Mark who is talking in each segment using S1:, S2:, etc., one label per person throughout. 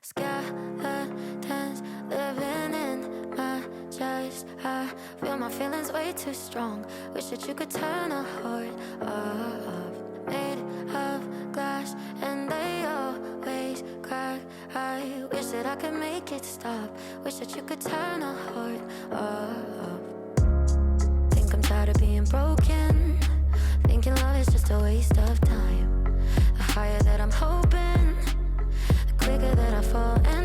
S1: Skeletons living in my chest. I feel my feelings way too strong. Wish that you could turn a heart off. Made of glass and they always crack. I wish that I could make it stop. Wish that you could turn a heart off. Think I'm tired of being broken. Thinking love is just a waste of time. The higher that I'm hoping, the quicker that I fall and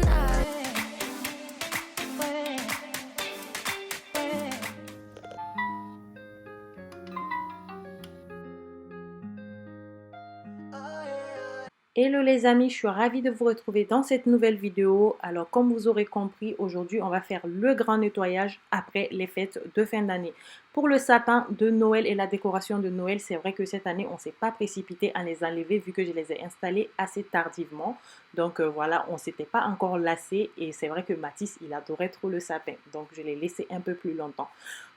S2: Hello les amis, je suis ravie de vous retrouver dans cette nouvelle vidéo. Alors comme vous aurez compris, aujourd'hui on va faire le grand nettoyage après les fêtes de fin d'année. Pour le sapin de Noël et la décoration de Noël, c'est vrai que cette année on ne s'est pas précipité à les enlever vu que je les ai installés assez tardivement. Donc voilà, on ne s'était pas encore lassé et c'est vrai que Mathis il adorait trop le sapin. Donc je l'ai laissé un peu plus longtemps.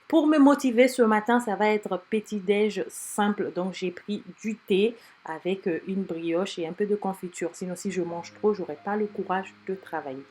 S2: Pour me motiver ce matin, ça va être petit-déj simple. Donc, j'ai pris du thé avec une brioche et un peu de confiture. Sinon, si je mange trop, je n'aurai pas le courage de travailler.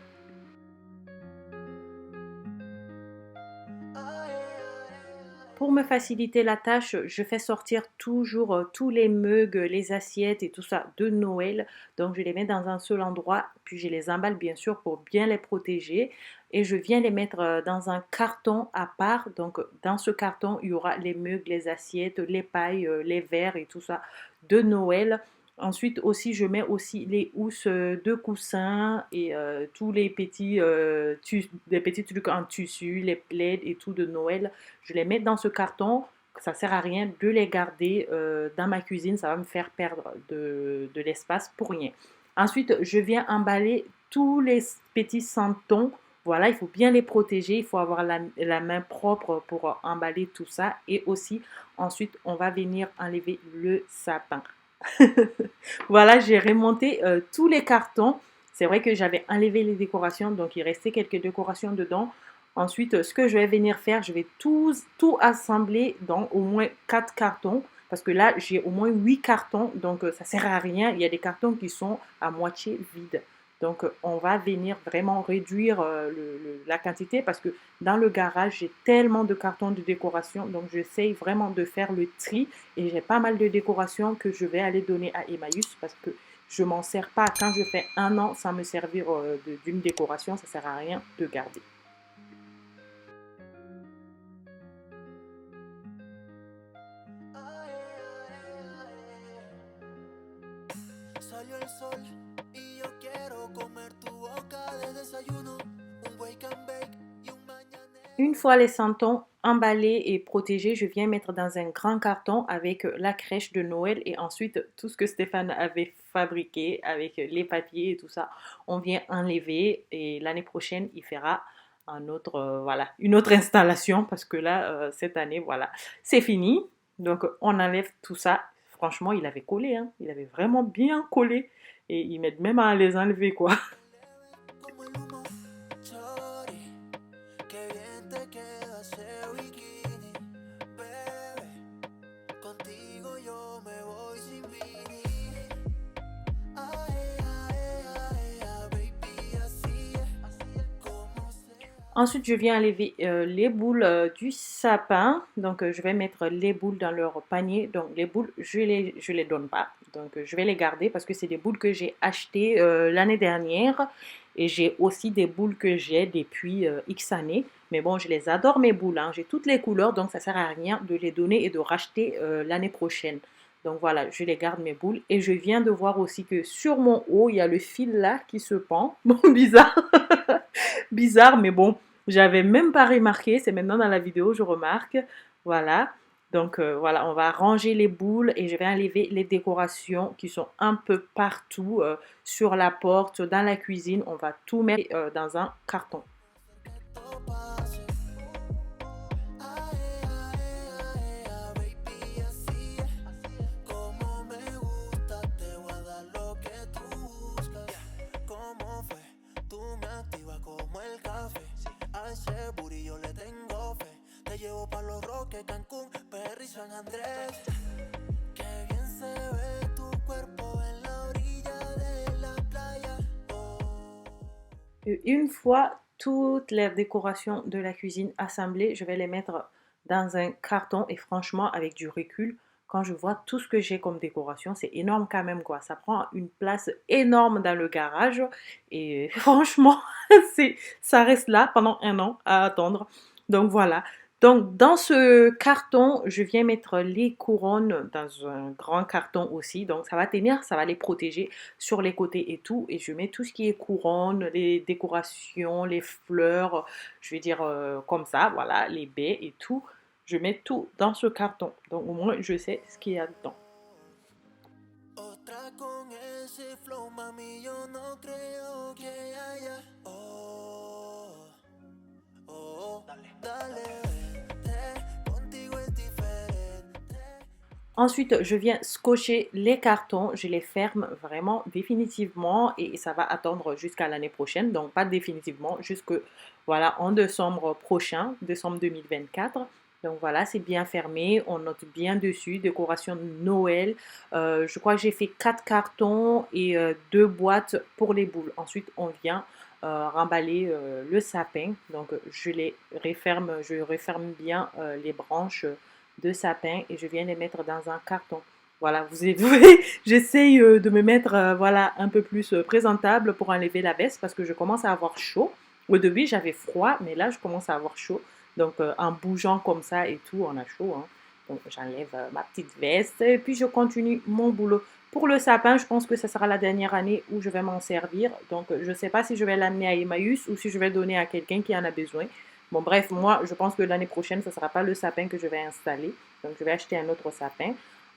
S2: Pour me faciliter la tâche, je fais sortir toujours tous les mugs, les assiettes et tout ça de Noël. Donc, je les mets dans un seul endroit, puis je les emballe bien sûr pour bien les protéger. Et je viens les mettre dans un carton à part. Donc, dans ce carton, il y aura les mugs, les assiettes, les pailles, les verres et tout ça de Noël. Ensuite aussi, je mets aussi les housses de coussins et tous les petits, des petits trucs en tissu, les plaids et tout de Noël. Je les mets dans ce carton. Ça ne sert à rien de les garder dans ma cuisine. Ça va me faire perdre de l'espace pour rien. Ensuite, je viens emballer tous les petits santons. Voilà, il faut bien les protéger. Il faut avoir la main propre pour emballer tout ça. Et aussi, ensuite, on va venir enlever le sapin. Voilà, j'ai remonté tous les cartons. C'est vrai que j'avais enlevé les décorations, donc il restait quelques décorations dedans. Ensuite, ce que je vais venir faire, je vais tout assembler dans au moins 4 cartons. Parce que là, j'ai au moins 8 cartons, donc ça ne sert à rien. Il y a des cartons qui sont à moitié vides. Donc, on va venir vraiment réduire la quantité parce que dans le garage, j'ai tellement de cartons de décoration. Donc, j'essaye vraiment de faire le tri et j'ai pas mal de décorations que je vais aller donner à Emmaüs parce que je m'en sers pas. Quand je fais un an sans me servir d'une décoration, ça sert à rien de garder.
S1: Salió el sol y yo quiero comer tu boca de desayuno, un wake and bake y un mañanero.
S2: Une fois les santons emballés et protégés, je viens mettre dans un grand carton avec la crèche de Noël et ensuite tout ce que Stéphane avait fabriqué avec les papiers et tout ça, on vient enlever et l'année prochaine, il fera voilà, une autre installation parce que là, cette année, voilà, c'est fini. Donc, on enlève tout ça. Franchement, il avait collé, hein. Il avait vraiment bien collé et ils m'aident même à les enlever, quoi.
S1: Como el humo, chori, que bien te queda ese bikini, bebé. Contigo yo me voy sin vini. Ay, ay, ay, ay, baby, así es como sea.
S2: Ensuite, je viens enlever les boules du sapin. Donc, je vais mettre les boules dans leur panier. Donc, les boules, je les donne pas. Donc, je vais les garder parce que c'est des boules que j'ai achetées l'année dernière. Et j'ai aussi des boules que j'ai depuis X années. Mais bon, je les adore mes boules, hein. J'ai toutes les couleurs, donc ça ne sert à rien de les donner et de racheter l'année prochaine. Donc voilà, je les garde mes boules. Et je viens de voir aussi que sur mon haut, il y a le fil là qui se pend. Bon, bizarre. Bizarre, mais bon, j'avais même pas remarqué. C'est maintenant dans la vidéo, je remarque. Voilà. Donc voilà, on va ranger les boules et je vais enlever les décorations qui sont un peu partout sur la porte, dans la cuisine. On va tout mettre dans un carton.
S1: Ese booty yo le tengo fe. Te llevo pa' Los Roques, Cancún, PR y San Andrés. Qué bien se ve tu cuerpo en la orilla de la playa. Oh.
S2: Une fois toutes les décorations de la cuisine assemblées, je vais les mettre dans un carton et franchement, avec du recul, quand je vois tout ce que j'ai comme décoration, c'est énorme quand même quoi. Ça prend une place énorme dans le garage et franchement, ça reste là pendant un an à attendre. Donc voilà. Donc dans ce carton, je viens mettre les couronnes dans un grand carton aussi. Donc ça va tenir, ça va les protéger sur les côtés et tout. Et je mets tout ce qui est couronne, les décorations, les fleurs, je vais dire comme ça, voilà, les baies et tout. Je mets tout dans ce carton. Donc au moins je sais ce qu'il y a dedans.
S1: Otra con ese flow, mami, yo no creo que haya. Oh, oh, dale, vente, contigo es diferente.
S2: Ensuite, je viens scotcher les cartons, je les ferme vraiment définitivement et ça va attendre jusqu'à l'année prochaine. Donc pas définitivement, jusque voilà en décembre prochain, décembre 2024. Donc voilà, c'est bien fermé, on note bien dessus, décoration de Noël. Je crois que j'ai fait 4 cartons et 2 boîtes pour les boules. Ensuite, on vient remballer le sapin. Donc je referme bien les branches de sapin et je viens les mettre dans un carton. Voilà, vous êtes, j'essaye de me mettre voilà, un peu plus présentable pour enlever la veste parce que je commence à avoir chaud. Au début, j'avais froid, mais là, je commence à avoir chaud. Donc, en bougeant comme ça et tout, on a chaud. Hein. Donc, j'enlève ma petite veste et puis je continue mon boulot. Pour le sapin, je pense que ce sera la dernière année où je vais m'en servir. Donc, je ne sais pas si je vais l'amener à Emmaüs ou si je vais le donner à quelqu'un qui en a besoin. Bon, bref, moi, je pense que l'année prochaine, ce ne sera pas le sapin que je vais installer. Donc, je vais acheter un autre sapin.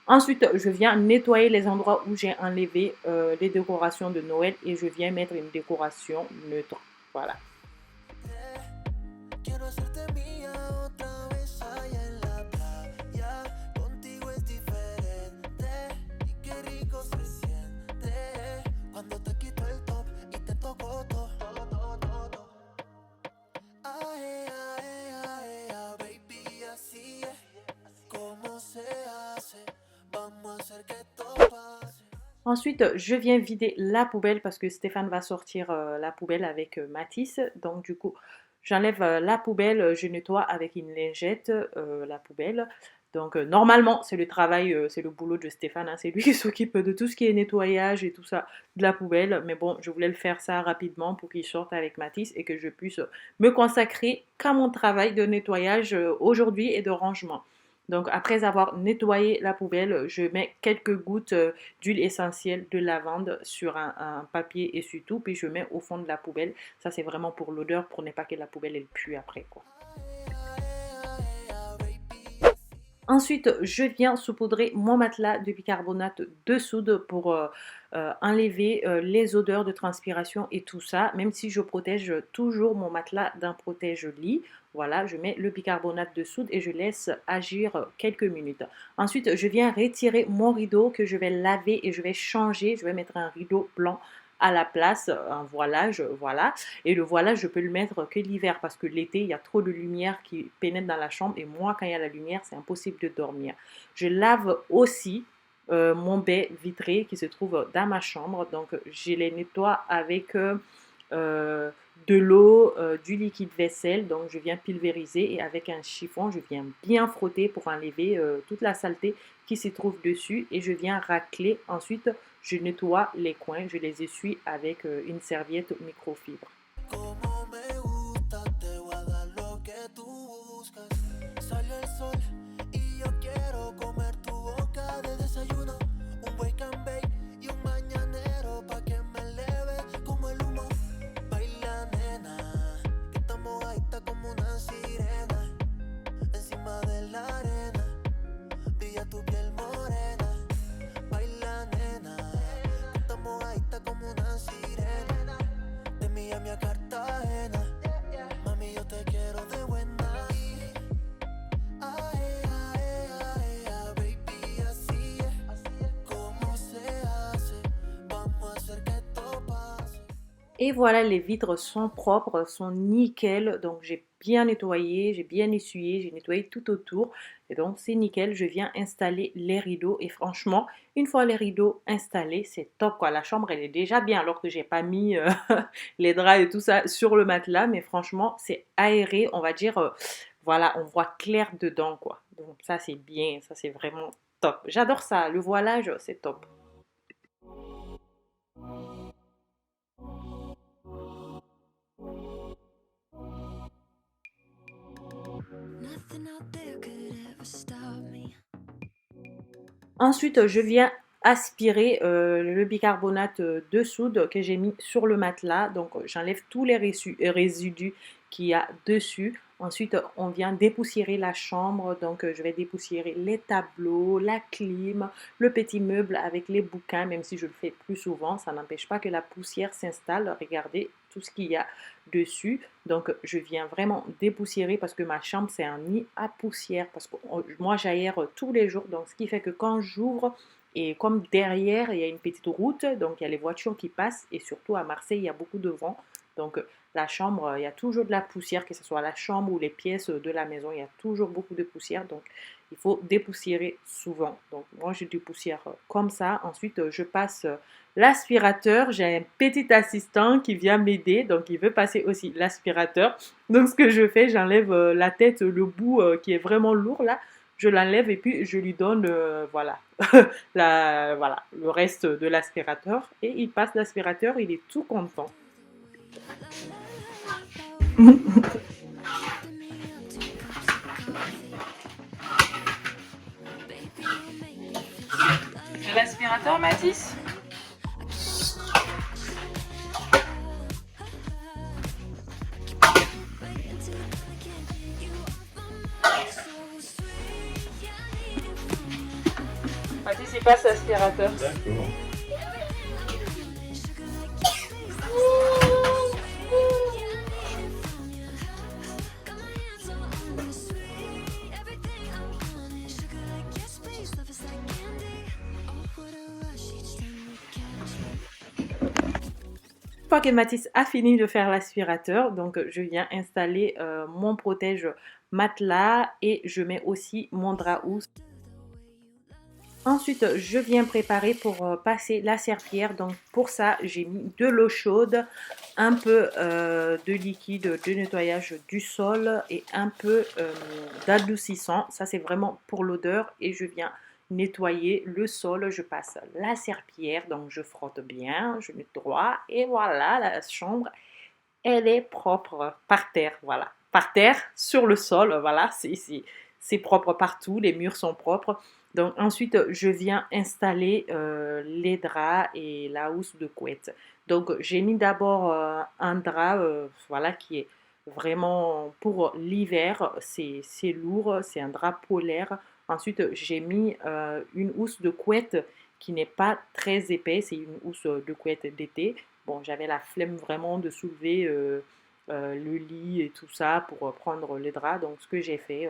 S2: Ensuite, je viens nettoyer les endroits où j'ai enlevé les décorations de Noël et je viens mettre une décoration neutre. Voilà.
S1: Quiero hacerte mía otra vez allá en la playa. Contigo es diferente y qué rico se siente cuando te quito el top y te toco todo, todo, todo, todo. Ay, ay, ay, ay, baby, así es como se hace. Vamos a hacer que esto pase.
S2: Ensuite, je viens vider la poubelle parce que Stéphane va sortir la poubelle avec Mathis. Donc, du coup, j'enlève la poubelle, je nettoie avec une lingette la poubelle. Donc, normalement, c'est le travail, c'est le boulot de Stéphane. Hein. C'est lui qui s'occupe de tout ce qui est nettoyage et tout ça de la poubelle. Mais bon, je voulais le faire ça rapidement pour qu'il sorte avec Mathis et que je puisse me consacrer qu'à mon travail de nettoyage aujourd'hui et de rangement. Donc, après avoir nettoyé la poubelle, je mets quelques gouttes d'huile essentielle de lavande sur un papier essuie-tout, puis je mets au fond de la poubelle. Ça, c'est vraiment pour l'odeur, pour ne pas que la poubelle elle pue après, quoi. Ensuite, je viens saupoudrer mon matelas de bicarbonate de soude pour enlever les odeurs de transpiration et tout ça, même si je protège toujours mon matelas d'un protège-lit. Voilà, je mets le bicarbonate de soude et je laisse agir quelques minutes. Ensuite, je viens retirer mon rideau que je vais laver et je vais changer. Je vais mettre un rideau blanc à la place, un voilage, voilà. Et le voilage, je peux le mettre que l'hiver parce que l'été, il y a trop de lumière qui pénètre dans la chambre et moi, quand il y a la lumière, c'est impossible de dormir. Je lave aussi mon baie vitré qui se trouve dans ma chambre. Donc, je les nettoie avec de l'eau, du liquide vaisselle. Donc, je viens pulvériser et avec un chiffon, je viens bien frotter pour enlever toute la saleté qui se trouve dessus et je viens racler. Ensuite, je nettoie les coins, je les essuie avec une serviette microfibre.
S1: Como me gusta, te voy a dar lo que tú buscas. Salió el sol y yo quiero comer tu boca de desayuno. Un wake and bake y un mañanero pa' que me eleve como el humo. Baila nena, que estamos ahí está como una sirena. Encima de la arena, brilla tu piel morena. Baila nena, que estamos ahí está como una sirena. De Miami a Cartagena, mami yo te quiero de buena. Ay, ay, ay, ay, baby, así es como se hace. Vamos a hacer que esto pase.
S2: Et voilà, les vitres sont propres, sont nickel. Donc j'ai bien nettoyé, j'ai bien essuyé, j'ai nettoyé tout autour. Et donc c'est nickel, je viens installer les rideaux et franchement, une fois les rideaux installés, c'est top quoi. La chambre elle est déjà bien alors que j'ai pas mis les draps et tout ça sur le matelas, mais franchement c'est aéré, on va dire, voilà, on voit clair dedans quoi. Donc ça c'est bien, ça c'est vraiment top. J'adore ça, le voilage c'est top.
S1: Nothing out there could ever stop me.
S2: Ensuite, je viens aspirer le bicarbonate de soude que j'ai mis sur le matelas. Donc, j'enlève tous les résidus qu'il y a dessus. Ensuite, on vient dépoussiérer la chambre. Donc, je vais dépoussiérer les tableaux, la clim, le petit meuble avec les bouquins, même si je le fais plus souvent. Ça n'empêche pas que la poussière s'installe. Regardez tout ce qu'il y a dessus. Donc, je viens vraiment dépoussiérer parce que ma chambre, c'est un nid à poussière. Parce que moi, j'aère tous les jours. Donc, ce qui fait que quand j'ouvre, et comme derrière, il y a une petite route, donc il y a les voitures qui passent. Et surtout à Marseille, il y a beaucoup de vent. Donc, la chambre, il y a toujours de la poussière, que ce soit la chambre ou les pièces de la maison. Il y a toujours beaucoup de poussière. Donc, il faut dépoussiérer souvent. Donc, moi, je dépoussière comme ça. Ensuite, je passe l'aspirateur. J'ai un petit assistant qui vient m'aider. Donc, il veut passer aussi l'aspirateur. Donc, ce que je fais, j'enlève la tête, le bout qui est vraiment lourd là. Je l'enlève et puis je lui donne, voilà, voilà, le reste de l'aspirateur. Et il passe l'aspirateur, il est tout content. L'aspirateur, Mathis? Mathis, il passe l'aspirateur.
S3: D'accord.
S2: Une fois que Mathis a fini de faire l'aspirateur, donc je viens installer mon protège matelas et je mets aussi mon drap housse. Ensuite, je viens préparer pour passer la serpillière. Donc pour ça, j'ai mis de l'eau chaude, un peu de liquide de nettoyage du sol et un peu d'adoucissant. Ça, c'est vraiment pour l'odeur et je viens nettoyer le sol. Je passe la serpillière, donc je frotte bien, je nettoie et voilà, la chambre, elle est propre par terre, voilà. Par terre, sur le sol, voilà, c'est propre partout, les murs sont propres. Donc ensuite, je viens installer les draps et la housse de couette. Donc j'ai mis d'abord un drap voilà, qui est vraiment pour l'hiver. C'est lourd, c'est un drap polaire. Ensuite, j'ai mis une housse de couette qui n'est pas très épaisse. C'est une housse de couette d'été. Bon, j'avais la flemme vraiment de soulever le lit et tout ça pour prendre les draps. Donc, ce que j'ai fait,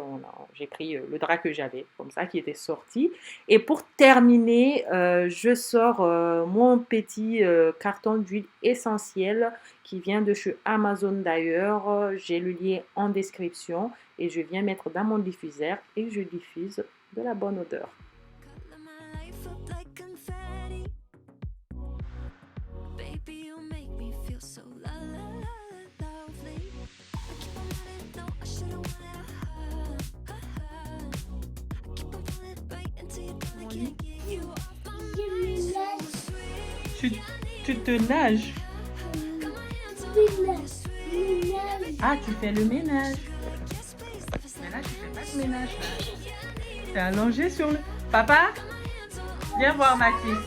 S2: j'ai pris le drap que j'avais, comme ça, qui était sorti. Et pour terminer, je sors mon petit carton d'huile essentielle qui vient de chez Amazon d'ailleurs. J'ai le lien en description et je viens mettre dans mon diffuseur et je diffuse de la bonne odeur. Tu te nages. Ah, tu fais le ménage. Mais là, tu fais pas de ménage. Tu es allongé sur le... Papa, viens voir Mathis.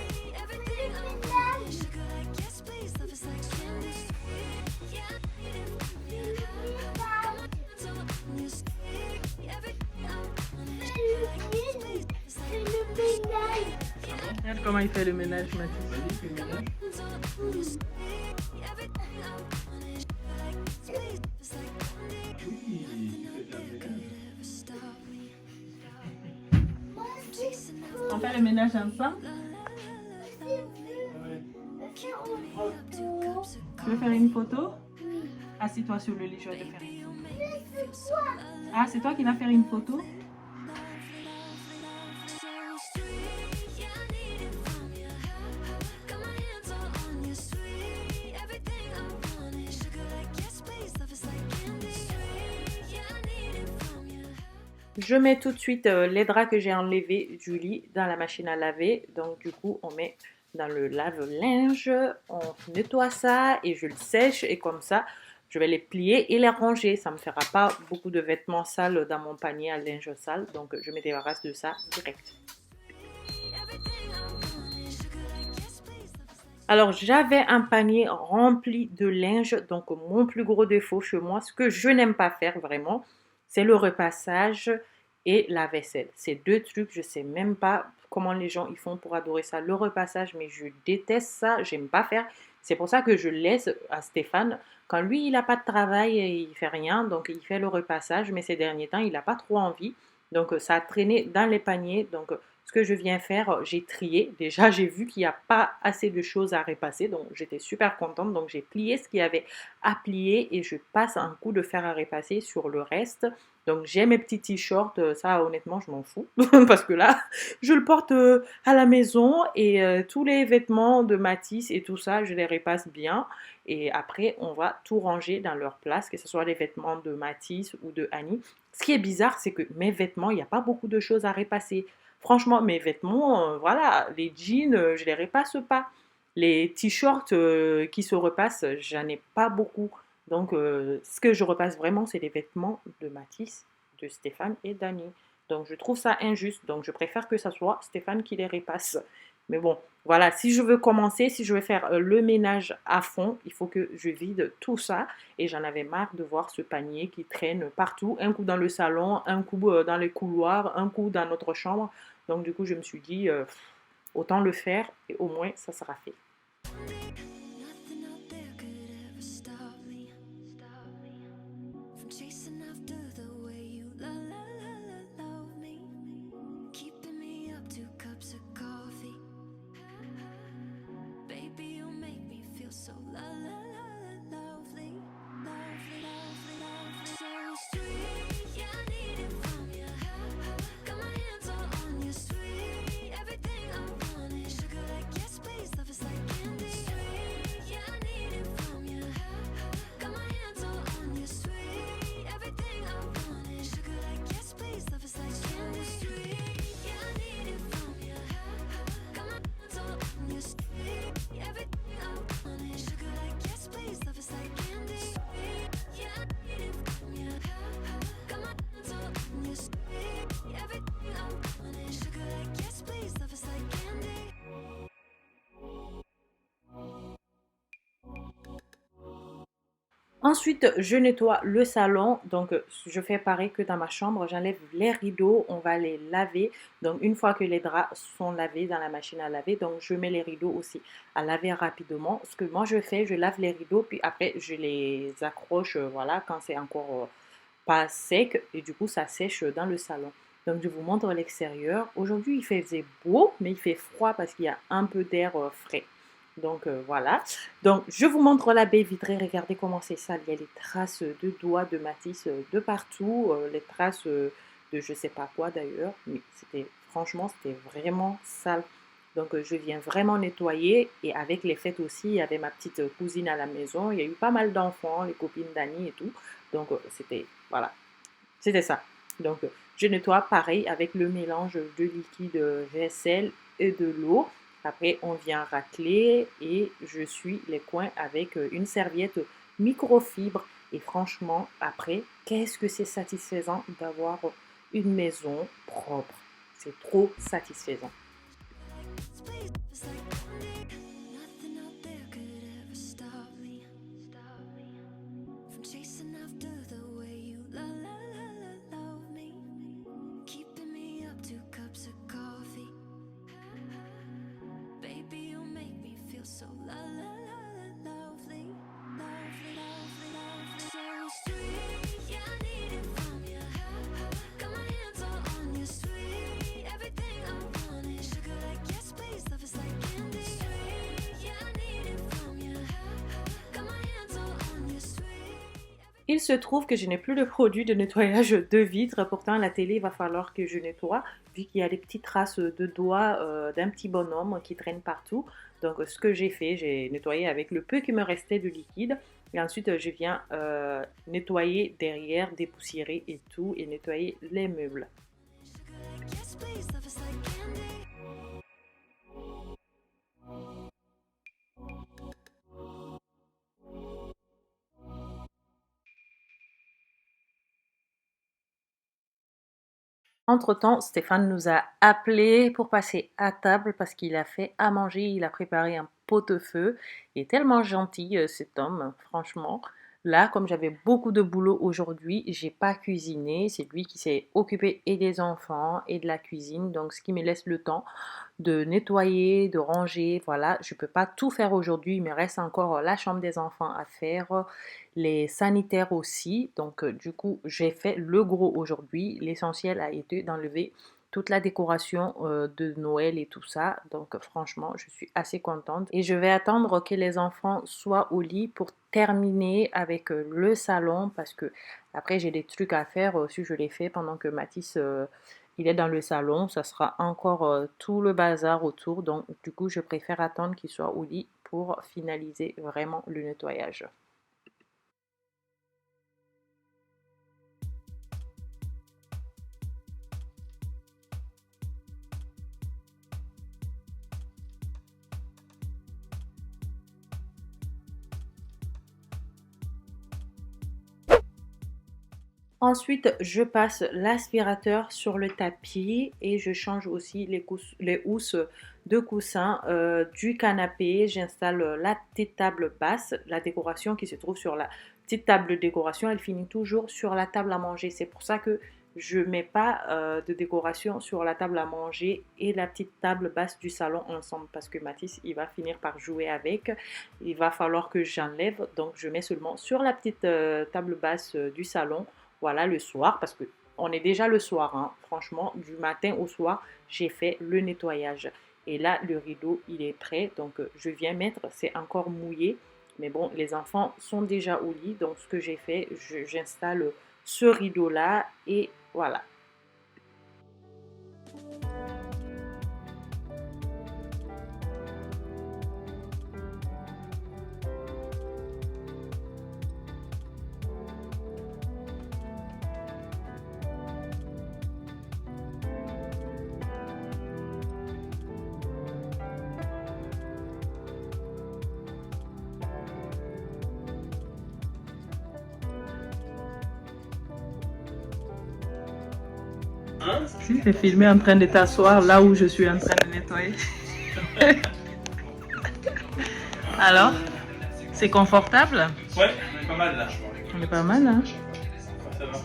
S2: Regarde comment il fait le ménage, Mathis. On fait le ménage ensemble. Tu veux faire une photo? Assis-toi sur le lit, je vais te faire une photo. Ah, c'est toi qui vas faire une photo? Je mets tout de suite les draps que j'ai enlevés du lit dans la machine à laver. Donc du coup, on met dans le lave-linge, on nettoie ça et je le sèche et comme ça, je vais les plier et les ranger. Ça ne me fera pas beaucoup de vêtements sales dans mon panier à linge sale. Donc je me débarrasse de ça direct. Alors, j'avais un panier rempli de linge. Donc, mon plus gros défaut chez moi, ce que je n'aime pas faire vraiment, c'est le repassage et la vaisselle. Ces deux trucs, je ne sais même pas comment les gens ils font pour adorer ça. Le repassage, mais je déteste ça, j'aime pas faire. C'est pour ça que je laisse à Stéphane. Quand lui, il n'a pas de travail et il fait rien, donc il fait le repassage. Mais ces derniers temps, il n'a pas trop envie. Donc, ça a traîné dans les paniers. Donc, ce que je viens faire, j'ai trié. Déjà, j'ai vu qu'il n'y a pas assez de choses à repasser, donc j'étais super contente. Donc j'ai plié ce qu'il y avait à plier et je passe un coup de fer à repasser sur le reste. Donc j'ai mes petits t-shirts, ça honnêtement je m'en fous parce que là je le porte à la maison et tous les vêtements de Matisse et tout ça je les repasse bien et après on va tout ranger dans leur place, que ce soit les vêtements de Matisse ou de Annie. Ce qui est bizarre c'est que mes vêtements il n'y a pas beaucoup de choses à repasser. Franchement, mes vêtements, voilà, les jeans, je les repasse pas. Les t-shirts qui se repassent, j'en ai pas beaucoup. Donc, ce que je repasse vraiment, c'est les vêtements de Mathis, de Stéphane et d'Annie. Donc, je trouve ça injuste. Donc, je préfère que ça soit Stéphane qui les repasse. Mais bon, voilà, si je veux commencer, si je veux faire le ménage à fond, il faut que je vide tout ça. Et j'en avais marre de voir ce panier qui traîne partout, un coup dans le salon, un coup dans les couloirs, un coup dans notre chambre. Donc du coup, je me suis dit, autant le faire et au moins ça sera fait. Ensuite, je nettoie le salon. Donc, je fais pareil que dans ma chambre. J'enlève les rideaux. On va les laver. Donc, une fois que les draps sont lavés dans la machine à laver, donc je mets les rideaux aussi à laver rapidement. Ce que moi, je fais, je lave les rideaux. Puis après, je les accroche, voilà, quand c'est encore pas sec. Et du coup, ça sèche dans le salon. Donc, je vous montre l'extérieur. Aujourd'hui, il faisait beau, mais il fait froid parce qu'il y a un peu d'air frais. Donc voilà. Donc je vous montre la baie vitrée. Regardez comment c'est sale. Il y a les traces de doigts de Matisse de partout. Les traces de je sais pas quoi d'ailleurs. Mais franchement, c'était vraiment sale. Donc je viens vraiment nettoyer. Et avec les fêtes aussi, il y avait ma petite cousine à la maison. Il y a eu pas mal d'enfants, les copines d'Annie et tout. Donc voilà. C'était ça. Donc je nettoie pareil avec le mélange de liquide vaisselle et de l'eau. Après, on vient racler et je suis les coins avec une serviette microfibre. Et franchement, après, qu'est-ce que c'est satisfaisant d'avoir une maison propre. C'est trop satisfaisant. Il se trouve que je n'ai plus le produit de nettoyage de vitres. Pourtant, la télé, il va falloir que je nettoie, vu qu'il y a des petites traces de doigts d'un petit bonhomme qui traîne partout. Donc, ce que j'ai fait, j'ai nettoyé avec le peu qui me restait de liquide. Et ensuite, je viens nettoyer derrière, dépoussiérer et tout, et nettoyer les meubles.
S1: Yes, please, love is like candy.
S2: Entre-temps, Stéphane nous a appelés pour passer à table parce qu'il a fait à manger, il a préparé un pot-au-feu. Il est tellement gentil, cet homme, franchement. Là, comme j'avais beaucoup de boulot aujourd'hui, j'ai pas cuisiné. C'est lui qui s'est occupé et des enfants et de la cuisine, donc ce qui me laisse le temps de nettoyer, de ranger. Voilà, je peux pas tout faire aujourd'hui. Il me reste encore la chambre des enfants à faire, les sanitaires aussi. Donc, du coup, j'ai fait le gros aujourd'hui. L'essentiel a été d'enlever toute la décoration de Noël et tout ça. Donc, franchement, je suis assez contente. Et je vais attendre que les enfants soient au lit pour terminer avec le salon parce que après, j'ai des trucs à faire. Si je les fais pendant que Mathis il est dans le salon, ça sera encore tout le bazar autour. Donc, du coup, je préfère attendre qu'il soit au lit pour finaliser vraiment le nettoyage. Ensuite, je passe l'aspirateur sur le tapis et je change aussi les housses de coussin du canapé. J'installe la petite table basse, la décoration qui se trouve sur la petite table de décoration. Elle finit toujours sur la table à manger. C'est pour ça que je ne mets pas de décoration sur la table à manger et la petite table basse du salon ensemble parce que Mathis, il va finir par jouer avec. Il va falloir que j'enlève. Donc, je mets seulement sur la petite table basse du salon. Voilà, le soir, parce que on est déjà le soir, hein. Franchement, du matin au soir, j'ai fait le nettoyage. Et là, le rideau, il est prêt. Donc, je viens mettre, c'est encore mouillé. Mais bon, les enfants sont déjà au lit. Donc, ce que j'ai fait, j'installe ce rideau-là. Et voilà. Si t'es filmé en train de t'asseoir là où je suis en train de nettoyer. Alors, c'est confortable?
S3: Ouais, on est pas mal là.
S2: On est pas mal, hein?
S3: Ça va.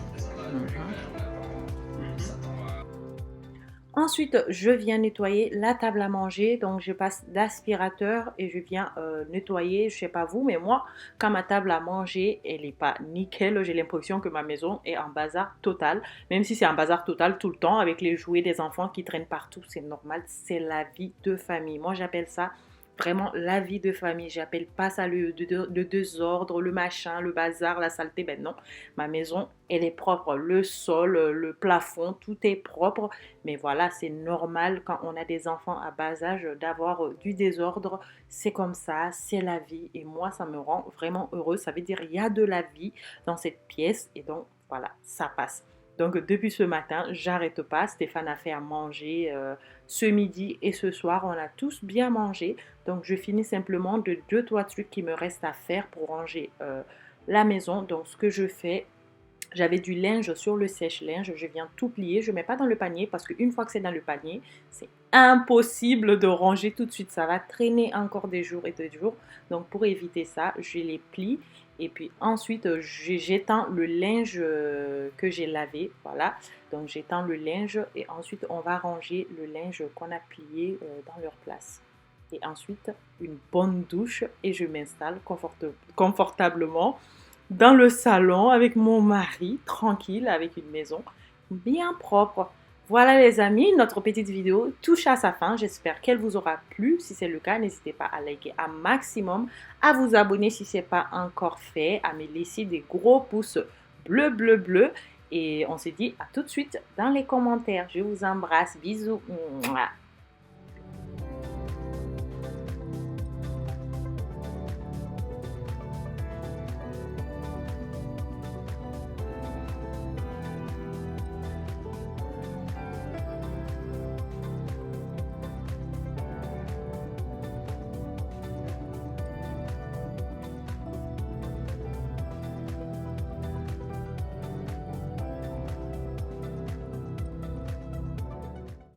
S2: Ensuite, je viens nettoyer la table à manger. Donc, je passe l'aspirateur et je viens nettoyer. Je sais pas vous, mais moi, quand ma table à manger, elle n'est pas nickel, j'ai l'impression que ma maison est en bazar total. Même si c'est un bazar total tout le temps avec les jouets des enfants qui traînent partout, c'est normal. C'est la vie de famille. Moi, j'appelle ça vraiment la vie de famille. J'appelle pas ça le désordre, le machin, le bazar, la saleté. Ben non, ma maison, elle est propre. Le sol, le plafond, tout est propre. Mais voilà, c'est normal quand on a des enfants à bas âge d'avoir du désordre. C'est comme ça, c'est la vie. Et moi, ça me rend vraiment heureuse. Ça veut dire qu'il y a de la vie dans cette pièce. Et donc, voilà, ça passe. Donc, depuis ce matin, j'arrête pas. Stéphane a fait à manger ce midi et ce soir. On a tous bien mangé. Donc, je finis simplement de 2-3 trucs qui me restent à faire pour ranger la maison. Donc, ce que je fais, j'avais du linge sur le sèche-linge, je viens tout plier, je ne mets pas dans le panier parce qu'une fois que c'est dans le panier, c'est impossible de ranger tout de suite. Ça va traîner encore des jours et des jours. Donc pour éviter ça, je les plie et puis ensuite j'étends le linge que j'ai lavé. Voilà, donc j'étends le linge et ensuite on va ranger le linge qu'on a plié dans leur place. Et ensuite, une bonne douche et je m'installe confortablement dans le salon avec mon mari, tranquille, avec une maison bien propre. Voilà les amis, notre petite vidéo touche à sa fin. J'espère qu'elle vous aura plu. Si c'est le cas, n'hésitez pas à liker un maximum, à vous abonner si ce n'est pas encore fait, à me laisser des gros pouces bleu, bleu, bleu. Et on se dit à tout de suite dans les commentaires. Je vous embrasse. Bisous. Mouah.